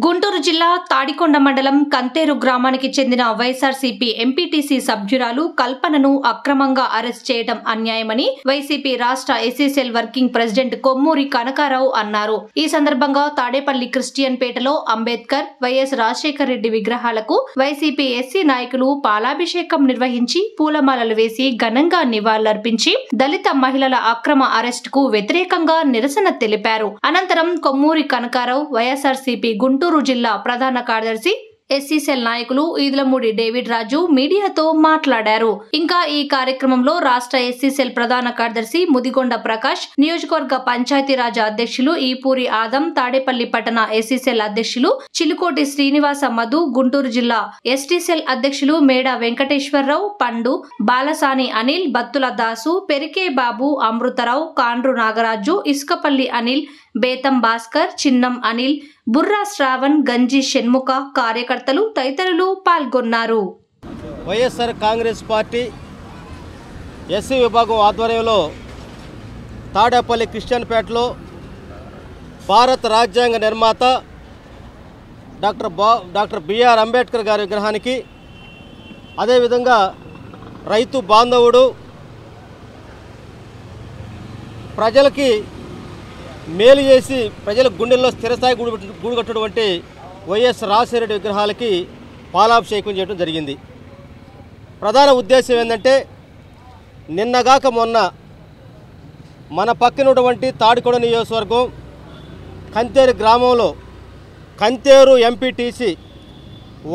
గుంటూరు జిల్లా తాడికొండ మండలం కంతేరు గ్రామానికి చెందిన వైఎస్ఆర్సీపీ ఎంపీటీసీ సభ్యురాలు కల్పనను అక్రమంగా అరెస్ట్ చేయడం అన్యాయమని వైసీపీ రాష్ట్ర SC cell working president Kommuri Kanakarao అన్నారు. ఈ సందర్భంగా తాడేపల్లి క్రిస్టియన్ పేటలో అంబేద్కర్, వైఎస్ రాజశేఖర రెడ్డి విగ్రహాలకు వైసీపీ ఎస్సీ నాయకులు పాలాభిషేకం నిర్వహించి పూలమాలలు వేసి ఘనంగా నివాళులర్పించి దళిత మహిళల అక్రమ అరెస్టుకు వ్యతిరేకంగా నిరసన తెలిపారు. అనంతరం కొమ్మూరి కనకారావు వైఎస్ఆర్సీపీ గుంటూరు జిల్లా ప్రధాన కార్యదర్శి ఎస్సీసెల్ నాయకులు ఈదులమూడి డేవిడ్ రాజు మీడియాతో మాట్లాడారు. ఇంకా ఈ కార్యక్రమంలో రాష్ట్ర ఎస్సీసెల్ ప్రధాన కార్యదర్శి ముదిగొండ ప్రకాష్, నియోజకవర్గ పంచాయతీరాజ్ అధ్యక్షులు ఈపూరి ఆదం, తాడేపల్లి పట్టణ ఎస్సీసెల్ అధ్యక్షులు చిలుకోటి శ్రీనివాస మధు, గుంటూరు జిల్లా ఎస్టీసెల్ అధ్యక్షులు మేడ వెంకటేశ్వరరావు, పండు, బాలసాని అనిల్, బత్తుల దాసు, పెరికే బాబు, అమృతరావు, కాండ్రు నాగరాజు, ఇసుకపల్లి అనిల్, బేతం భాస్కర్, చిన్నం అనిల్, బుర్రా శ్రావణ్, గంజి షణ్ముఖ కార్యకర్తలు తదితరులు పాల్గొన్నారు. వైఎస్ఆర్ కాంగ్రెస్ పార్టీ ఎస్సీ విభాగం ఆధ్వర్యంలో తాడేపల్లి క్రిస్టియన్పేటలో భారత రాజ్యాంగ నిర్మాత డాక్టర్ బిఆర్ అంబేద్కర్ గారి విగ్రహానికి, అదేవిధంగా రైతు బాంధవుడు, ప్రజలకి మేలు చేసి ప్రజల గుండెల్లో స్థిరస్థాయి గూడుగట్టినటువంటి వైఎస్ రాజశేఖర రెడ్డి విగ్రహాలకి పాలాభిషేకం చేయడం జరిగింది. ప్రధాన ఉద్దేశం ఏంటంటే, నిన్నగాక మొన్న మన పక్కనటువంటి తాడికొండ నియోజకవర్గం కంతేరు గ్రామంలో కంతేరు ఎంపీటీసీ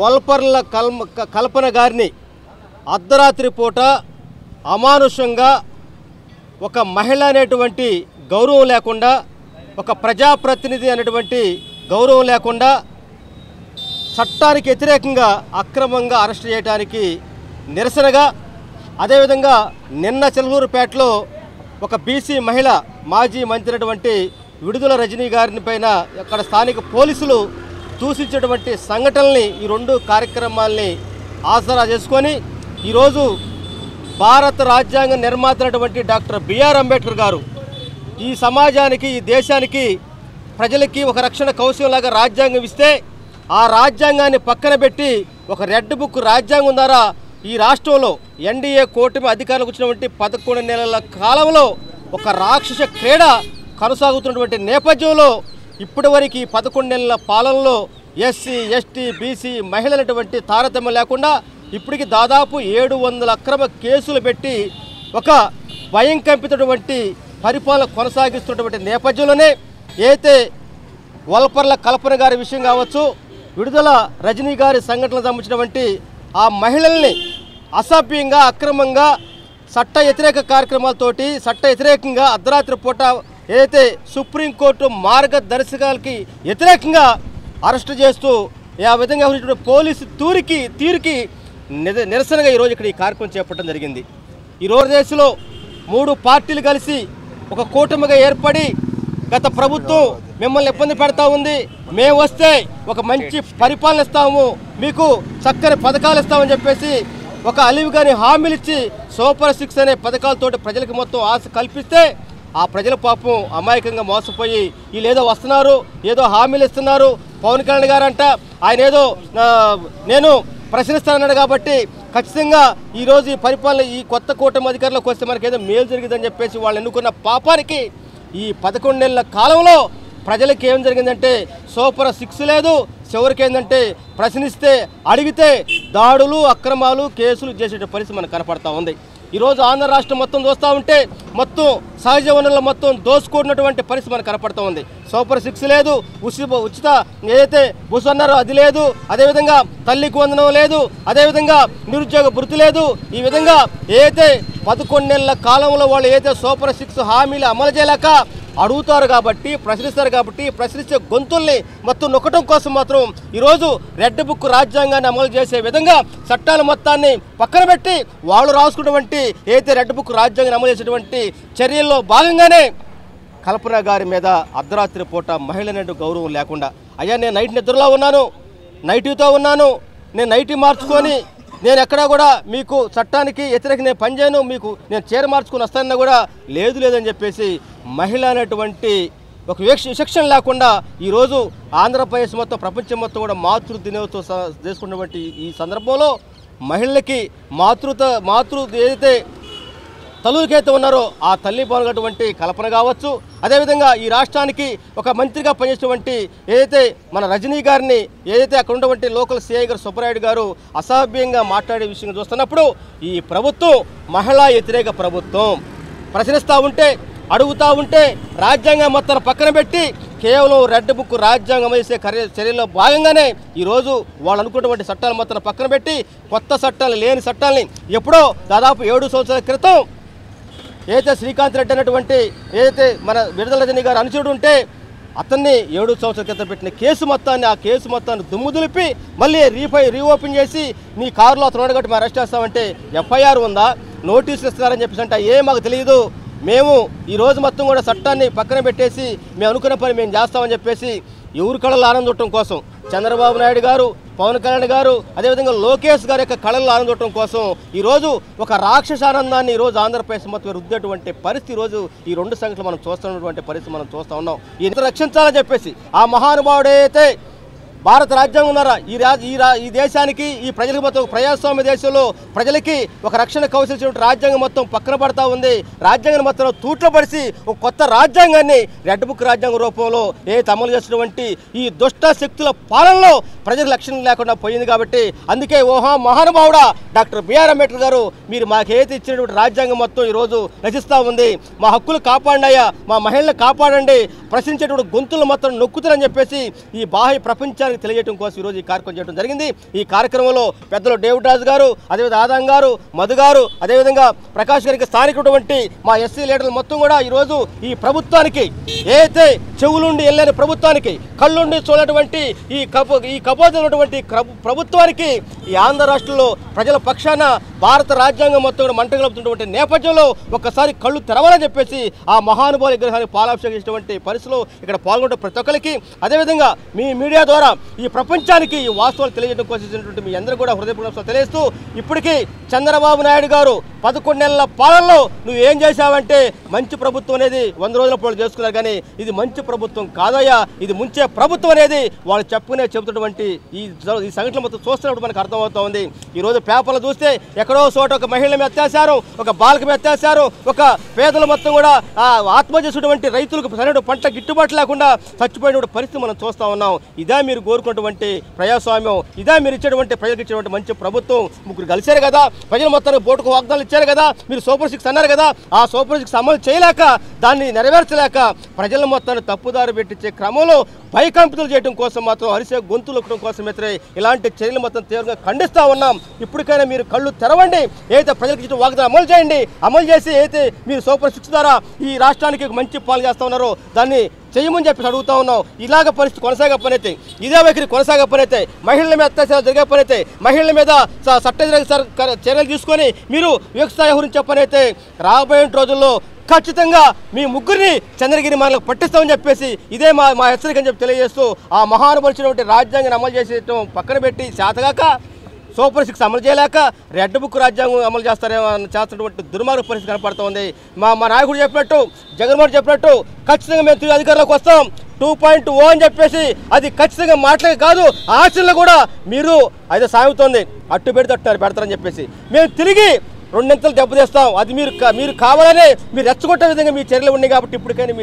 వల్పర్ల కల్పన గారిని అర్ధరాత్రి పూట అమానుషంగా ఒక మహిళ అనేటువంటి గౌరవం లేకుండా, ఒక ప్రజాప్రతినిధి అనేటువంటి గౌరవం లేకుండా చట్టానికి వ్యతిరేకంగా అక్రమంగా అరెస్ట్ చేయడానికి నిరసనగా, అదేవిధంగా నిన్న చిలకలూరుపేటలో ఒక బీసీ మహిళ మాజీ మంత్రి అయినటువంటి విడుదల రజనీ గారిని పైన అక్కడ స్థానిక పోలీసులు దూషించేటువంటి సంఘటనల్ని, ఈ రెండు కార్యక్రమాల్ని ఆసరా చేసుకొని ఈరోజు భారత రాజ్యాంగ నిర్మాత అయినటువంటి డాక్టర్ బిఆర్ అంబేద్కర్ గారు ఈ సమాజానికి, ఈ దేశానికి, ప్రజలకి ఒక రక్షణ కౌశలంలాగా రాజ్యాంగం ఇస్తే, ఆ రాజ్యాంగాన్ని పక్కన పెట్టి ఒక రెడ్ బుక్ రాజ్యాంగం ద్వారా ఈ రాష్ట్రంలో ఎన్డీఏ కూటమి అధికారులకు వచ్చినటువంటి 11 నెలల కాలంలో ఒక రాక్షస క్రీడ కొనసాగుతున్నటువంటి నేపథ్యంలో ఇప్పటివరకు ఈ 11 నెలల పాలనలో ఎస్సీ, ఎస్టీ, బీసీ మహిళలటువంటి తారతమ్యం లేకుండా ఇప్పటికి దాదాపు 700 అక్రమ కేసులు పెట్టి ఒక భయం కంపినటువంటి పరిపాలన కొనసాగిస్తున్నటువంటి నేపథ్యంలోనే అయితే వల్పర్ల కల్పన గారి విషయం కావచ్చు, విడుదల రజనీ గారి సంఘటనలు సంబంధించినటువంటి ఆ మహిళల్ని అసభ్యంగా, అక్రమంగా, చట్ట వ్యతిరేక కార్యక్రమాలతోటి చట్ట వ్యతిరేకంగా అర్ధరాత్రి పూట ఏదైతే సుప్రీంకోర్టు మార్గదర్శకాలకి వ్యతిరేకంగా అరెస్టు చేస్తూ ఆ విధంగా పోలీసు తీరుకి నిరసనగా ఈరోజు ఇక్కడ ఈ కార్యక్రమం చేపట్టడం జరిగింది. ఈరోజు దేశంలో 3 పార్టీలు కలిసి ఒక కూటమిగా ఏర్పడి గత ప్రభుత్వం మిమ్మల్ని ఇబ్బంది పెడతా ఉంది, మేము వస్తే ఒక మంచి పరిపాలన ఇస్తాము, మీకు చక్కని పథకాలు ఇస్తామని చెప్పేసి ఒక అలివిగాని హామీలు ఇచ్చి సూపర్ 6 అనే పథకాలతోటి ప్రజలకు మొత్తం ఆశ కల్పిస్తే ఆ ప్రజల పాపం అమాయకంగా మోసపోయి వీళ్ళేదో వస్తున్నారు, ఏదో హామీలు ఇస్తున్నారు, పవన్ కళ్యాణ్ గారంట ఆయన ఏదో నేను ప్రశ్నిస్తానన్నాడు కాబట్టి ఖచ్చితంగా ఈరోజు ఈ పరిపాలన ఈ కొత్త కూటమి అధికారులకు వస్తే మనకి ఏదో మేలు జరిగిందని చెప్పేసి వాళ్ళు ఎన్నుకున్న పాపానికి ఈ 11 నెలల కాలంలో ప్రజలకు ఏం జరిగిందంటే సూపర్ 6 లేదు, చివరికి ఏంటంటే ప్రశ్నిస్తే, అడిగితే దాడులు, అక్రమాలు, కేసులు చేసే పరిస్థితి మనకు కనపడతా ఉంది. ఈరోజు ఆంధ్ర రాష్ట్రం మొత్తం చూస్తూ ఉంటే మొత్తం సహజ వనరులు మొత్తం దోసుకుంటున్నటువంటి పరిస్థితి మనకు కనపడుతూ ఉంది. సూపర్ 6 లేదు, ఉచిత ఏదైతే బుస్ అన్నారో అది లేదు, అదేవిధంగా తల్లికి వందనం లేదు, అదేవిధంగా నిరుద్యోగ భృతి లేదు. ఈ విధంగా ఏదైతే 11 నెలల కాలంలో వాళ్ళు ఏదైతే సూపర్ 6 హామీలు అమలు చేయలేక అడుగుతారు కాబట్టి, ప్రశ్నిస్తారు కాబట్టి, ప్రశ్నించే గొంతుల్ని మొత్తం నొక్కడం కోసం మాత్రం ఈరోజు రెడ్ బుక్ రాజ్యాంగాన్ని అమలు చేసే విధంగా చట్టాల మొత్తాన్ని పక్కన పెట్టి వాళ్ళు రాసుకున్నటువంటి ఏదైతే రెడ్ బుక్ రాజ్యాంగాన్ని అమలు చేసేటువంటి చర్యల్లో భాగంగానే కల్పన గారి మీద అర్ధరాత్రి పూట మహిళనట్టు గౌరవం లేకుండా, అయ్యా నేను నైట్ నిద్రలో ఉన్నాను, నైటీతో ఉన్నాను, నేను నైటీ మార్చుకొని నేను ఎక్కడా కూడా మీకు చట్టానికి వ్యతిరేకంగా నేను పనిచేయను, మీకు నేను చీర మార్చుకొని వస్తానన్నా కూడా లేదని చెప్పేసి మహిళ అనేటువంటి ఒక విచక్షణ లేకుండా ఈరోజు ఆంధ్రప్రదేశ్ మొత్తం ప్రపంచం మొత్తం కూడా మాతృ దినోత్సవం చేసుకున్నటువంటి ఈ సందర్భంలో మహిళలకి మాతృ ఏదైతే తల్లులకైతే ఉన్నారో ఆ తల్లి పాల్గొన్నటువంటి కల్పన కావచ్చు, అదేవిధంగా ఈ రాష్ట్రానికి ఒక మంత్రిగా పనిచేసినటువంటి ఏదైతే మన రజనీ గారిని ఏదైతే అక్కడ ఉన్నటువంటి లోకల్ సిఐ గారు సుబ్బరాయుడు గారు అసభ్యంగా మాట్లాడే విషయం చూస్తున్నప్పుడు ఈ ప్రభుత్వం మహిళా వ్యతిరేక ప్రభుత్వం. ప్రశ్నిస్తూ ఉంటే అడుగుతూ ఉంటే రాజ్యాంగం మొత్తం పక్కన పెట్టి కేవలం రెడ్ బుక్ రాజ్యాంగం వేసే చర్యల్లో భాగంగానే ఈరోజు వాళ్ళు అనుకున్నటువంటి చట్టాలు మొత్తం పక్కన పెట్టి కొత్త చట్టాలు లేని చట్టాలని ఎప్పుడో దాదాపు 7 సంవత్సరాల క్రితం ఏదైతే శ్రీకాంత్ రెడ్డి అనేటువంటి ఏదైతే మన విడుదల రజనీ గారు అనుచరుడు ఉంటే అతన్ని 7 సంవత్సరాల క్రితం పెట్టిన ఆ కేసు మొత్తాన్ని దుమ్ము దులిపి మళ్ళీ రీఓపెన్ చేసి నీ కారులో అతను అడగట్టి మేము అరెస్ట్ చేస్తామంటే ఎఫ్ఐఆర్ ఉందా, నోటీసులు ఇస్తున్నారని చెప్పేసి అంటే మాకు తెలియదు. మేము ఈరోజు మొత్తం కూడా చట్టాన్ని పక్కన పెట్టేసి మేము అనుకున్న పని మేము చేస్తామని చెప్పేసి ఎవరి కళలు ఆనందం కోసం చంద్రబాబు నాయుడు గారు, పవన్ కళ్యాణ్ గారు, అదేవిధంగా లోకేష్ గారి యొక్క కళలు ఆనందం కోసం ఈరోజు ఒక రాక్షస ఆనందాన్ని ఈరోజు ఆంధ్రప్రదేశ్ మొత్తం రుద్దేటువంటి పరిస్థితి ఈరోజు ఈ 2 సంఖ్యలు మనం చూస్తున్నటువంటి పరిస్థితి మనం చూస్తూ ఉన్నాం. ఇంత రక్షించాలని చెప్పేసి ఆ మహానుభావుడు అయితే భారత రాజ్యాంగం ఉన్నారా ఈ దేశానికి ఈ ప్రజలకు మొత్తం ప్రజాస్వామ్య దేశంలో ప్రజలకి ఒక రక్షణ కౌశించినటువంటి రాజ్యాంగం మొత్తం పక్కన పడతా ఉంది. రాజ్యాంగం మొత్తం తూట్లో పడిసి ఒక కొత్త రాజ్యాంగాన్ని రెడ్ బుక్ రాజ్యాంగం రూపంలో అమలు చేసినటువంటి ఈ దుష్ట శక్తుల పాలనలో ప్రజలకు రక్షణ లేకుండా పోయింది. కాబట్టి అందుకే మహానుభావుడా డాక్టర్ బిఆర్ అంబేద్కర్ గారు మీరు మాకేది ఇచ్చినటువంటి రాజ్యాంగం మొత్తం ఈరోజు రచిస్తూ ఉంది. మా హక్కులు కాపాడినాయా, మా మహిళలను కాపాడండి, ప్రశ్నించేటువంటి గొంతులు మొత్తం నొక్కుతారని చెప్పేసి ఈ బాహ్య ప్రపంచానికి తెలియజేయడం కోసం ఈరోజు ఈ కార్యక్రమం చేయడం జరిగింది. ఈ కార్యక్రమంలో పెద్దలు డేవిడ్ రాజు గారు, అదేవిధంగా ఆదాం గారు, మధు గారు, అదేవిధంగా ప్రకాష్ గారికి స్థానికున్నటువంటి మా ఎస్సీ లీడర్లు మొత్తం కూడా ఈరోజు ఈ ప్రభుత్వానికి ఏదైతే చెవులుండి వెళ్ళని ప్రభుత్వానికి, కళ్ళుండి చూడటువంటి ఈ కపోతున్నటువంటి ప్రభుత్వానికి ఈ ఆంధ్ర రాష్ట్రంలో ప్రజల పక్షాన భారత రాజ్యాంగం మొత్తం కూడా మంటగలుపుతున్నటువంటి నేపథ్యంలో ఒక్కసారి కళ్ళు తెరవాలని చెప్పేసి ఆ మహానుభావుల విగ్రహాన్ని పాలాభిషేకం చేసినటువంటి పరిస్థితిలో ఇక్కడ పాల్గొంటే ప్రతి ఒక్కరికి, అదేవిధంగా మీ మీడియా ద్వారా ఈ ప్రపంచానికి ఈ వాస్తవాలు తెలియజేయడం కోసం మీ అందరూ కూడా హృదయపూర్వకంగా తెలియజేస్తూ ఇప్పటికీ చంద్రబాబు నాయుడు గారు 11 నెలల పాలనలో నువ్వు ఏం చేశావంటే మంచి ప్రభుత్వం అనేది 100 రోజుల పాటు చేసుకున్నారు, కానీ ఇది మంచి ప్రభుత్వం కాదయ్యా, ఇది ముంచే ప్రభుత్వం అనేది వాళ్ళు చెబుతున్నటువంటి ఈ సంఘటనలు మొత్తం చూస్తున్నప్పుడు మనకు అర్థమవుతా ఉంది. ఈరోజు పేపర్లు చూస్తే ఎక్కడో చోట ఒక మహిళ మీద అత్యాచారం, ఒక బాలిక మీద అత్యాచారం, ఒక పేదలు మొత్తం కూడా ఆత్మహత్య చేసినటువంటి రైతులకు సరైన పంట గిట్టుబాటు లేకుండా చచ్చిపోయినటువంటి పరిస్థితి మనం చూస్తూ ఉన్నాం. ఇదే మీరు కోరుకున్నటువంటి ప్రజాస్వామ్యం, ఇదే మీరు ఇచ్చేటువంటి ప్రజలకు ఇచ్చేటువంటి మంచి ప్రభుత్వం. ముగ్గురు కలిశారు కదా, ప్రజల మొత్తానికి బోటుకు వాగ్దానాలు ఇచ్చారు కదా, మీరు సూపర్ 6 అన్నారు కదా, ఆ సూపర్ 6 అమలు చేయలేక దాన్ని నెరవేర్చలేక ప్రజల మొత్తాన్ని తప్పుదారి పెట్టించే క్రమంలో భయకంపితులు చేయడం కోసం మాత్రం అరిసే గొంతులు ఒక్కడం కోసం అయితే ఇలాంటి చర్యలు మొత్తం తీవ్రంగా ఖండిస్తూ ఉన్నాం. ఇప్పటికైనా మీరు కళ్ళు తెరవండి, ఏదైతే ప్రజలకు ఇచ్చిన వాగ్దానం అమలు చేయండి, అమలు చేసి అయితే మీరు సూపర్ 6 ద్వారా ఈ రాష్ట్రానికి మంచి పాలు చేస్తూ ఉన్నారో దాన్ని చేయమని చెప్పేసి అడుగుతా ఉన్నాం. ఇలాగ పరిస్థితి కొనసాగే పని అయితే, ఇదే వైఖరి కొనసాగే పని అయితే, మహిళల మీద అత్యాచారం జరిగే పని అయితే, మహిళల మీద చట్ట చర్యలు తీసుకొని మీరు వ్యవస్థాయ పని అయితే రాబోయే రోజుల్లో ఖచ్చితంగా మీ ముగ్గురిని చంద్రగిరి మనలకు పట్టిస్తామని చెప్పేసి ఇదే మా హెచ్చరిక అని చెప్పి తెలియజేస్తూ ఆ మహానుభవించినటువంటి రాజ్యాంగాన్ని అమలు చేసేయటం పక్కన పెట్టి చేతగాక సూపర్ 6 అమలు చేయలేక రెడ్ బుక్ రాజ్యాంగం అమలు చేస్తున్నటువంటి దుర్మార్గ పరిస్థితి కనపడుతోంది. మా నాయకుడు చెప్పినట్టు, జగన్మోహన్ చెప్పినట్టు ఖచ్చితంగా మేము తిరిగి అధికారంలోకి వస్తాం 2.0 అని చెప్పేసి అది ఖచ్చితంగా మాటలే కాదు ఆచరణలో కూడా మీరు అయితే సాగుతోంది. అట్టు పెడితే పెడతారని చెప్పేసి మేము తిరిగి 2 నెంతలు దెబ్బతీస్తాం. అది మీరు కావాలనే మీరు రెచ్చగొట్టే విధంగా మీ చర్యలు ఉన్నాయి. కాబట్టి ఇప్పటికైనా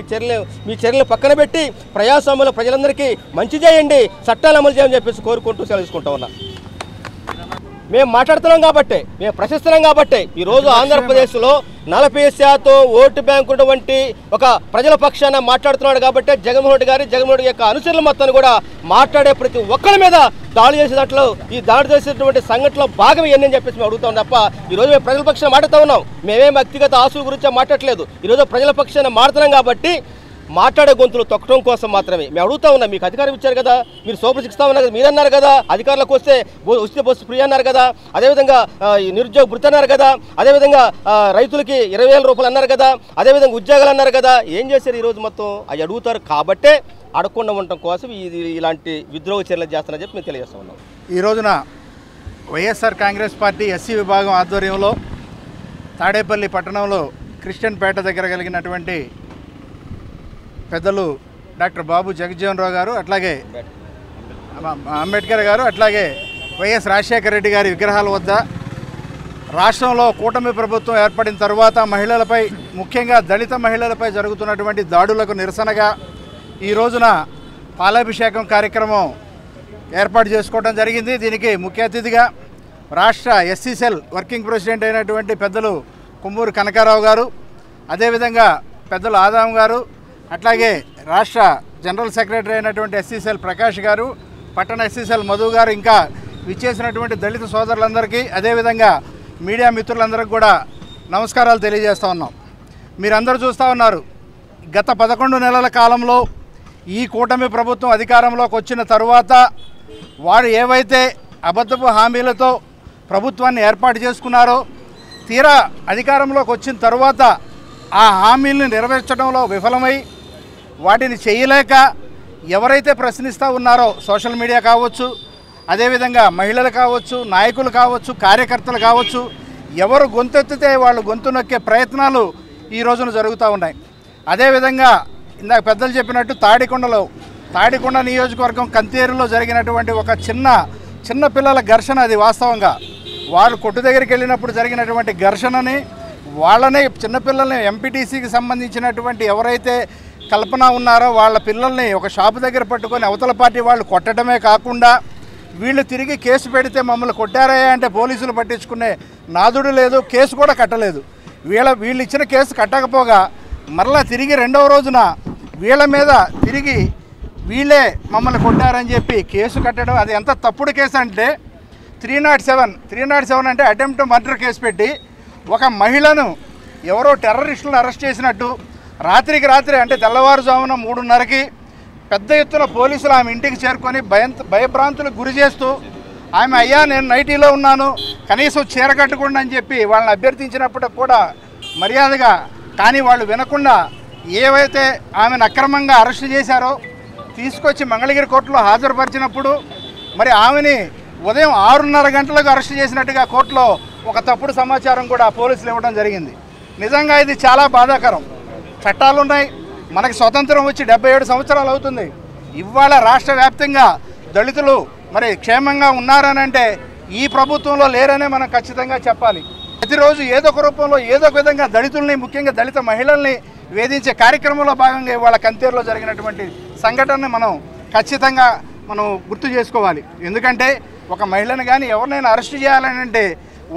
మీ చర్యలు పక్కన పెట్టి ప్రజాస్వామ్యంలో ప్రజలందరికీ మంచి చేయండి, చట్టాలు అమలు చేయని చెప్పేసి కోరుకుంటూ సెలవు తీసుకుంటా ఉన్నా. మేము మాట్లాడుతున్నాం కాబట్టి, మేము ప్రశ్నిస్తున్నాం కాబట్టి ఈరోజు ఆంధ్రప్రదేశ్లో 40% ఓటు బ్యాంకు ఉన్నటువంటి ఒక ప్రజల పక్షాన మాట్లాడుతున్నాడు కాబట్టి జగన్మోహన్ రెడ్డి యొక్క అనుచరుల మొత్తాన్ని కూడా మాట్లాడే ప్రతి ఒక్కరి మీద దాడి చేసే దాంట్లో ఈ దాడి చేసేటువంటి సంఘటనలో భాగం ఏంటని చెప్పేసి మేము అడుగుతాం తప్ప ఈరోజు మేము ప్రజల పక్షాన మాట్లాడుతూ ఉన్నాం. మేమేం వ్యక్తిగత ఆస్తుల గురించి మాట్లాడలేదు. ఈరోజు ప్రజల పక్షాన మాట్లాడుతున్నాం కాబట్టి మాట్లాడే గొంతులు తొక్కడం కోసం మాత్రమే మేము అడుగుతా ఉన్నాం. మీకు అధికారం ఇచ్చారు కదా, మీరు సూపర్ 6 ఇస్తామన్నారు కదా, మీరు అన్నారు కదా, అధికారులకు వస్తే ఉచిత బస్సు ఫ్రీ అన్నారు కదా, అదేవిధంగా నిరుద్యోగ భృతి అన్నారు కదా, అదేవిధంగా రైతులకి 20,000 రూపాయలు అన్నారు కదా, అదేవిధంగా ఉద్యోగాలు అన్నారు కదా, ఏం చేశారు ఈరోజు మొత్తం అవి అడుగుతారు కాబట్టే అడగకుండా ఉండటం కోసం ఇలాంటి విద్రోహ చర్యలు చేస్తారని చెప్పి మేము తెలియజేస్తా ఉన్నాం. ఈ రోజున వైఎస్ఆర్ కాంగ్రెస్ పార్టీ ఎస్సీ విభాగం ఆధ్వర్యంలో తాడేపల్లి పట్టణంలో క్రిస్టియన్ పేట దగ్గర కలిగినటువంటి పెద్దలు డాక్టర్ బాబు జగజ్జీవన్ రావు గారు, అట్లాగే అంబేద్కర్ గారు, అట్లాగే వైఎస్ రాజశేఖర రెడ్డి గారి విగ్రహాల వద్ద రాష్ట్రంలో కూటమి ప్రభుత్వం ఏర్పడిన తర్వాత మహిళలపై, ముఖ్యంగా దళిత మహిళలపై జరుగుతున్నటువంటి దాడులకు నిరసనగా ఈ రోజున పాలాభిషేకం కార్యక్రమం ఏర్పాటు చేసుకోవడం జరిగింది. దీనికి ముఖ్య అతిథిగా రాష్ట్ర ఎస్సీ సెల్ వర్కింగ్ ప్రెసిడెంట్ అయినటువంటి పెద్దలు కొమ్మూరు కనకారావు గారు, అదేవిధంగా పెద్దలు ఆదాం గారు, అట్లాగే రాష్ట్ర జనరల్ సెక్రటరీ అయినటువంటి ఎస్సీ సెల్ ప్రకాష్ గారు, పట్టణ ఎస్సీ సెల్ మధు గారు, ఇంకా విచ్చేసినటువంటి దళిత సోదరులందరికీ, అదేవిధంగా మీడియా మిత్రులందరికీ కూడా నమస్కారాలు తెలియజేస్తూ ఉన్నాం. మీరందరూ చూస్తూ ఉన్నారు, గత 11 నెలల కాలంలో ఈ కూటమి ప్రభుత్వం అధికారంలోకి వచ్చిన తరువాత వారు ఏవైతే అబద్ధపు హామీలతో ప్రభుత్వాన్ని ఏర్పాటు చేసుకున్నారో, తీరా అధికారంలోకి వచ్చిన తరువాత ఆ హామీలను నెరవేర్చడంలో విఫలమై వాటిని చేయలేక ఎవరైతే ప్రశ్నిస్తూ ఉన్నారో సోషల్ మీడియా కావచ్చు, అదేవిధంగా మహిళలు కావచ్చు, నాయకులు కావచ్చు, కార్యకర్తలు కావచ్చు, ఎవరు గొంతెత్తితే వాళ్ళు గొంతు నొక్కే ప్రయత్నాలు ఈ రోజున జరుగుతూ ఉన్నాయి. అదేవిధంగా ఇందాక పెద్దలు చెప్పినట్టు తాడికొండ నియోజకవర్గం కంతేరులో జరిగినటువంటి ఒక చిన్న పిల్లల ఘర్షణ, అది వాస్తవంగా వాళ్ళు కొట్టు దగ్గరికి వెళ్ళినప్పుడు జరిగినటువంటి ఘర్షణని, వాళ్ళని చిన్నపిల్లల్ని ఎంపీటీసీకి సంబంధించినటువంటి ఎవరైతే కల్పన ఉన్నారో వాళ్ళ పిల్లల్ని ఒక షాపు దగ్గర పట్టుకొని అవతల పార్టీ వాళ్ళు కొట్టడమే కాకుండా వీళ్ళు తిరిగి కేసు పెడితే మమ్మల్ని కొట్టారా అంటే పోలీసులు పట్టించుకునే నాదుడు లేదు, కేసు కూడా కట్టలేదు. వీళ్ళు ఇచ్చిన కేసు కట్టకపోగా మరలా తిరిగి రెండవ రోజున వీళ్ళ మీద తిరిగి వీళ్ళే మమ్మల్ని కొట్టారని చెప్పి కేసు కట్టడం, అది ఎంత తప్పుడు కేసు అంటే 307 అంటే అటెంప్ట్ మర్డర్ కేసు పెట్టి ఒక మహిళను ఎవరో టెర్రరిస్టులను అరెస్ట్ చేసినట్టు రాత్రికి రాత్రి అంటే తెల్లవారుజామున 3:30కి పెద్ద ఎత్తున పోలీసులు ఆమె ఇంటికి చేరుకొని భయభ్రాంతులకు గురి చేస్తూ ఆమె అయ్యా నేను నైటీలో ఉన్నాను కనీసం చీర కట్టుకోండి అని చెప్పి వాళ్ళని అభ్యర్థించినప్పుడు కూడా మర్యాదగా, కానీ వాళ్ళు వినకుండా ఏవైతే ఆమెను అక్రమంగా అరెస్ట్ చేశారో తీసుకొచ్చి మంగళగిరి కోర్టులో హాజరుపరిచినప్పుడు మరి ఆమెని ఉదయం 6:30 గంటలకు అరెస్ట్ చేసినట్టుగా కోర్టులో ఒక తప్పుడు సమాచారం కూడా పోలీసులు ఇవ్వడం జరిగింది. నిజంగా ఇది చాలా బాధాకరం. చట్టాలు ఉన్నాయి, మనకి స్వతంత్రం వచ్చి 77 సంవత్సరాలు అవుతుంది. ఇవాళ రాష్ట్ర వ్యాప్తంగా దళితులు మరి క్షేమంగా ఉన్నారనంటే ఈ ప్రభుత్వంలో లేరనే మనం ఖచ్చితంగా చెప్పాలి. ప్రతిరోజు ఏదో ఒక రూపంలో ఏదో ఒక విధంగా దళితుల్ని, ముఖ్యంగా దళిత మహిళల్ని వేధించే కార్యక్రమంలో భాగంగా ఇవాళ కంతేరులో జరిగినటువంటి సంఘటనని మనం ఖచ్చితంగా గుర్తు చేసుకోవాలి. ఎందుకంటే ఒక మహిళను కానీ ఎవరినైనా అరెస్ట్ చేయాలని అంటే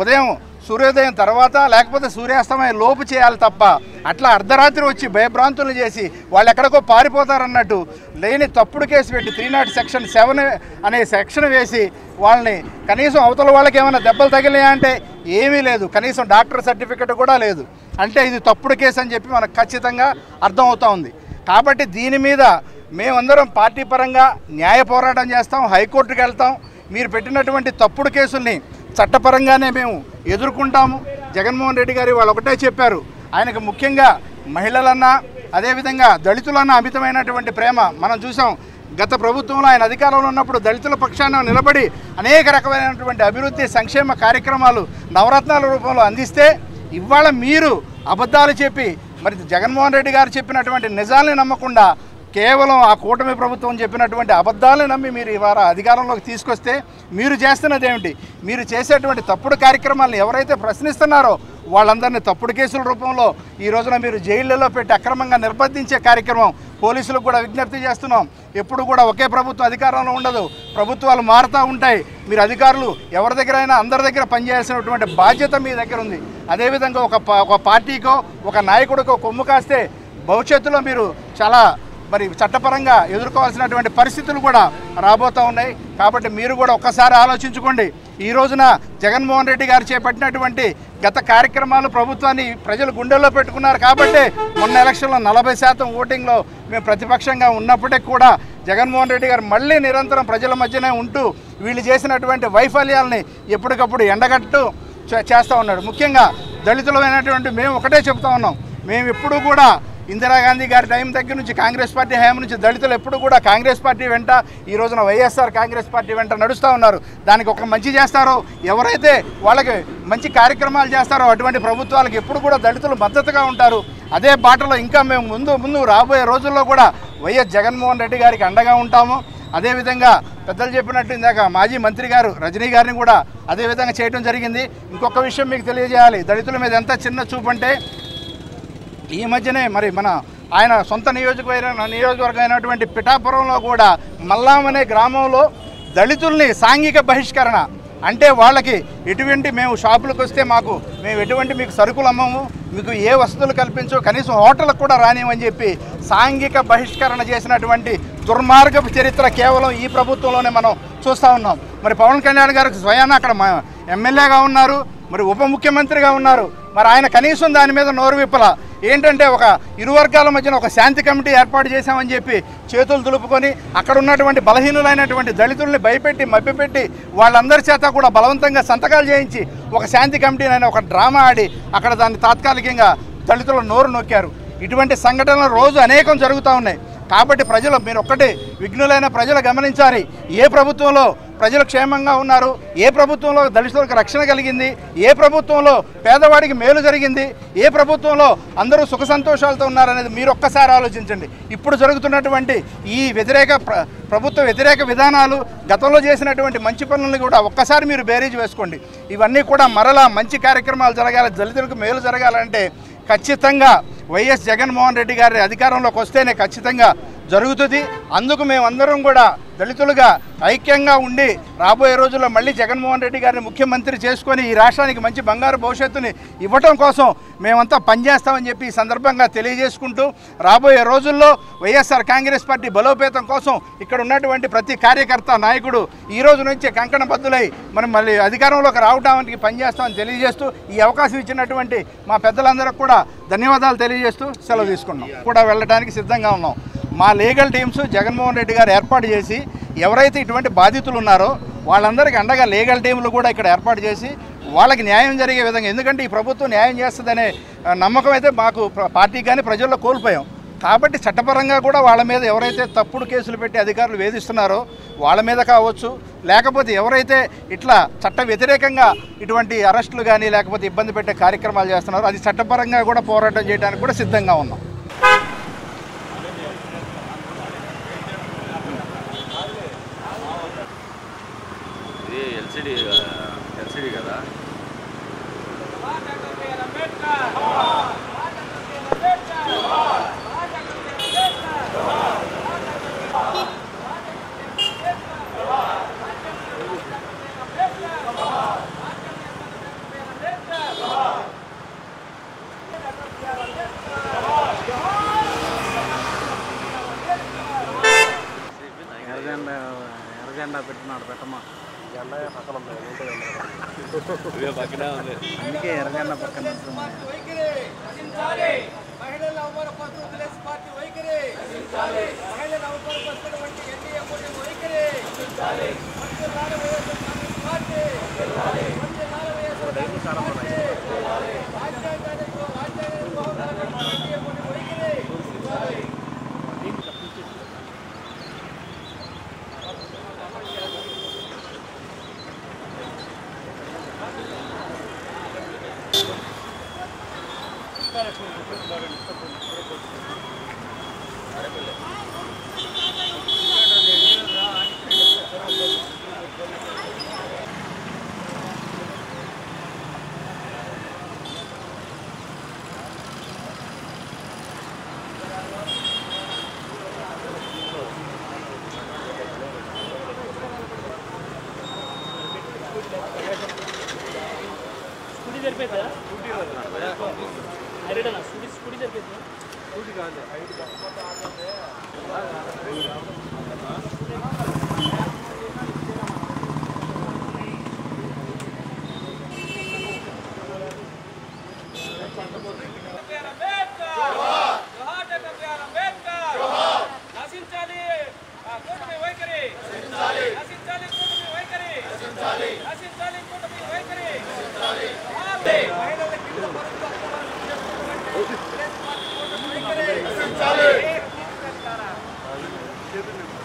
ఉదయం సూర్యోదయం తర్వాత లేకపోతే సూర్యాస్తమయం లోపు చేయాలి తప్ప అట్లా అర్ధరాత్రి వచ్చి భయభ్రాంతులు చేసి వాళ్ళు ఎక్కడికో పారిపోతారన్నట్టు లేని తప్పుడు కేసు పెట్టి 307 సెక్షన్ 7 అనే సెక్షన్ వేసి వాళ్ళని కనీసం అవతల వాళ్ళకి ఏమైనా దెబ్బలు తగిలినాయా అంటే ఏమీ లేదు, కనీసం డాక్టర్ సర్టిఫికెట్ కూడా లేదు. అంటే ఇది తప్పుడు కేసు అని చెప్పి మనకు ఖచ్చితంగా అర్థమవుతూ ఉంది. కాబట్టి దీని మీద మేమందరం పార్టీ పరంగా న్యాయ పోరాటం చేస్తాం, హైకోర్టుకి వెళ్తాం. మీరు పెట్టినటువంటి తప్పుడు కేసుల్ని చట్టపరంగానే మేము ఎదుర్కొంటాము. జగన్మోహన్ రెడ్డి గారు వాళ్ళు ఒకటే చెప్పారు, ఆయనకు ముఖ్యంగా మహిళలన్నా అదేవిధంగా దళితులన్నా అమితమైనటువంటి ప్రేమ మనం చూసాం. గత ప్రభుత్వంలో ఆయన అధికారంలో ఉన్నప్పుడు దళితుల పక్షాన నిలబడి అనేక రకమైనటువంటి అభివృద్ధి సంక్షేమ కార్యక్రమాలు నవరత్నాల రూపంలో అందిస్తే ఇవాళ మీరు అబద్ధాలు చెప్పి మరి జగన్మోహన్ రెడ్డి గారు చెప్పినటువంటి నిజాల్ని నమ్మకుండా కేవలం ఆ కూటమి ప్రభుత్వం చెప్పినటువంటి అబద్ధాలను నమ్మి మీరు ఇవాళ అధికారంలోకి తీసుకొస్తే మీరు చేస్తున్నది ఏమిటి? మీరు చేసేటువంటి తప్పుడు కార్యక్రమాలను ఎవరైతే ప్రశ్నిస్తున్నారో వాళ్ళందరినీ తప్పుడు కేసుల రూపంలో ఈ రోజున మీరు జైళ్లలో పెట్టి అక్రమంగా నిర్బంధించే కార్యక్రమం పోలీసులకు కూడా విజ్ఞప్తి చేస్తున్నాం. ఎప్పుడు కూడా ఒకే ప్రభుత్వం అధికారంలో ఉండదు, ప్రభుత్వాలు మారుతూ ఉంటాయి. మీరు అధికారులు ఎవరి దగ్గర అయినా అందరి దగ్గర పనిచేయాల్సినటువంటి బాధ్యత మీ దగ్గర ఉంది. అదేవిధంగా ఒక పార్టీకో ఒక నాయకుడికో కొమ్ము కాస్తే భవిష్యత్తులో మీరు చాలా మరి చట్టపరంగా ఎదుర్కోవాల్సినటువంటి పరిస్థితులు కూడా రాబోతూ ఉన్నాయి. కాబట్టి మీరు కూడా ఒక్కసారి ఆలోచించుకోండి. ఈ రోజున జగన్మోహన్ రెడ్డి గారు చేపట్టినటువంటి గత కార్యక్రమాలు ప్రభుత్వాన్ని ప్రజలు గుండెల్లో పెట్టుకున్నారు. కాబట్టి మొన్న ఎలక్షన్లో 40% ఓటింగ్లో మేము ప్రతిపక్షంగా ఉన్నప్పటికీ కూడా జగన్మోహన్ రెడ్డి గారు మళ్ళీ నిరంతరం ప్రజల మధ్యనే ఉంటూ వీళ్ళు చేసినటువంటి వైఫల్యాలని ఎప్పటికప్పుడు ఎండగట్టు చేస్తూ ఉన్నాడు. ముఖ్యంగా దళితులమైనటువంటి మేము ఒకటే చెప్తా ఉన్నాం, మేము ఎప్పుడూ కూడా ఇందిరాగాంధీ గారి టైం దగ్గర నుంచి కాంగ్రెస్ పార్టీ హయాం నుంచి దళితులు ఎప్పుడు కూడా కాంగ్రెస్ పార్టీ వెంట, ఈ రోజున వైఎస్ఆర్ కాంగ్రెస్ పార్టీ వెంట నడుస్తూ ఉన్నారు. దానికి ఒక మంచి చేస్తారో ఎవరైతే వాళ్ళకి మంచి కార్యక్రమాలు చేస్తారో అటువంటి ప్రభుత్వాలకు ఎప్పుడు కూడా దళితులు మద్దతుగా ఉంటారు. అదే బాటలో ఇంకా మేము ముందు రాబోయే రోజుల్లో కూడా వైఎస్ జగన్మోహన్ రెడ్డి గారికి అండగా ఉంటాము. అదేవిధంగా పెద్దలు చెప్పినట్టు ఇందాక మాజీ మంత్రి గారు రజనీ గారిని కూడా అదేవిధంగా చేయడం జరిగింది. ఇంకొక విషయం మీకు తెలియజేయాలి, దళితుల మీద ఎంత చిన్న చూపు అంటే ఈ మధ్యనే మరి ఆయన సొంత నియోజకవర్గం అయినటువంటి పిఠాపురంలో కూడా మల్లాం అనే గ్రామంలో దళితుల్ని సాంఘిక బహిష్కరణ అంటే వాళ్ళకి ఎటువంటి మేము షాపులకు వస్తే మేము ఎటువంటి మీకు సరుకులు అమ్మము, మీకు ఏ వసతులు కల్పించు, కనీసం హోటళ్ళకు కూడా రానివని చెప్పి సాంఘిక బహిష్కరణ చేసినటువంటి దుర్మార్గపు చరిత్ర కేవలం ఈ ప్రభుత్వంలోనే మనం చూస్తూ ఉన్నాం. మరి పవన్ కళ్యాణ్ గారికి స్వయాన అక్కడ ఎమ్మెల్యేగా ఉన్నారు, మరి ఉప ముఖ్యమంత్రిగా ఉన్నారు, మరి ఆయన కనీసం దాని మీద నోరు విప్పల. ఏంటంటే ఒక ఇరు వర్గాల మధ్యన ఒక శాంతి కమిటీ ఏర్పాటు చేశామని చెప్పి చేతులు దులుపుకొని అక్కడ ఉన్నటువంటి బలహీనులైనటువంటి దళితుల్ని భయపెట్టి మభ్యపెట్టి వాళ్ళందరి చేత కూడా బలవంతంగా సంతకాలు చేయించి ఒక శాంతి కమిటీని అయినా ఒక డ్రామా ఆడి అక్కడ దాన్ని తాత్కాలికంగా దళితుల నోరు నొక్కారు. ఇటువంటి సంఘటనలు రోజు అనేకం జరుగుతూ ఉన్నాయి. కాబట్టి మీరు ఒక్కటే విఘ్నులైన ప్రజలు గమనించాలి, ఏ ప్రభుత్వంలో ప్రజలు క్షేమంగా ఉన్నారు, ఏ ప్రభుత్వంలో దళితులకు రక్షణ కలిగింది, ఏ ప్రభుత్వంలో పేదవాడికి మేలు జరిగింది, ఏ ప్రభుత్వంలో అందరూ సుఖ సంతోషాలతో ఉన్నారనేది మీరు ఒక్కసారి ఆలోచించండి. ఇప్పుడు జరుగుతున్నటువంటి ఈ ప్రభుత్వ వ్యతిరేక విధానాలు, గతంలో చేసినటువంటి మంచి పనులను కూడా ఒక్కసారి మీరు బేరీజ్ వేసుకోండి. ఇవన్నీ కూడా మరలా మంచి కార్యక్రమాలు జరగాలి, దళితులకు మేలు జరగాలంటే ఖచ్చితంగా వైఎస్ జగన్మోహన్ రెడ్డి గారి అధికారంలోకి వస్తేనే ఖచ్చితంగా జరుగుతుంది. అందుకు మేమందరం కూడా దళితులుగా ఐక్యంగా ఉండి రాబోయే రోజుల్లో మళ్ళీ జగన్మోహన్ రెడ్డి గారిని ముఖ్యమంత్రి చేసుకొని ఈ రాష్ట్రానికి మంచి బంగారు భవిష్యత్తుని ఇవ్వటం కోసం మేమంతా పనిచేస్తామని చెప్పి ఈ సందర్భంగా తెలియజేసుకుంటూ రాబోయే రోజుల్లో వైఎస్ఆర్ కాంగ్రెస్ పార్టీ బలోపేతం కోసం ఇక్కడ ఉన్నటువంటి ప్రతి కార్యకర్త నాయకుడు ఈ రోజు నుంచే కంకణబద్దులై మనం మళ్ళీ అధికారంలోకి రావడానికి పనిచేస్తామని తెలియజేస్తూ ఈ అవకాశం ఇచ్చినటువంటి మా పెద్దలందరికీ కూడా ధన్యవాదాలు తెలియజేస్తూ సెలవు తీసుకున్నాం. కూడా వెళ్ళడానికి సిద్ధంగా ఉన్నాం. మా లీగల్ టీమ్స్ జగన్మోహన్ రెడ్డి గారు ఏర్పాటు చేసి ఎవరైతే ఇటువంటి బాధితులు ఉన్నారో వాళ్ళందరికీ అండగా లీగల్ టీములు కూడా ఇక్కడ ఏర్పాటు చేసి వాళ్ళకి న్యాయం జరిగే విధంగా, ఎందుకంటే ఈ ప్రభుత్వం న్యాయం చేస్తుందనే నమ్మకం అయితే మాకు పార్టీ కానీ ప్రజల్లో కోల్పోయాం. కాబట్టి చట్టపరంగా కూడా వాళ్ళ మీద ఎవరైతే తప్పుడు కేసులు పెట్టి అధికారులు వేధిస్తున్నారో వాళ్ళ మీద కావచ్చు, లేకపోతే ఎవరైతే ఇట్లా చట్ట వ్యతిరేకంగా ఇటువంటి అరెస్టులు కానీ లేకపోతే ఇబ్బంది పెట్టే కార్యక్రమాలు చేస్తున్నారో అది చట్టపరంగా కూడా పోరాటం చేయడానికి కూడా సిద్ధంగా ఉన్నాం. ఎల్సిడి కదా. ఎర్రజెండా పెట్టినాడు, పెట్టమ్మా. పక్కనే ఉంది, అందుకే ఎర్రజెండా పక్కన స్కూటీ సరిపోతుందా? స్కూటీ సరిపోతుందా? స్కూటీ కాదు, చేతులు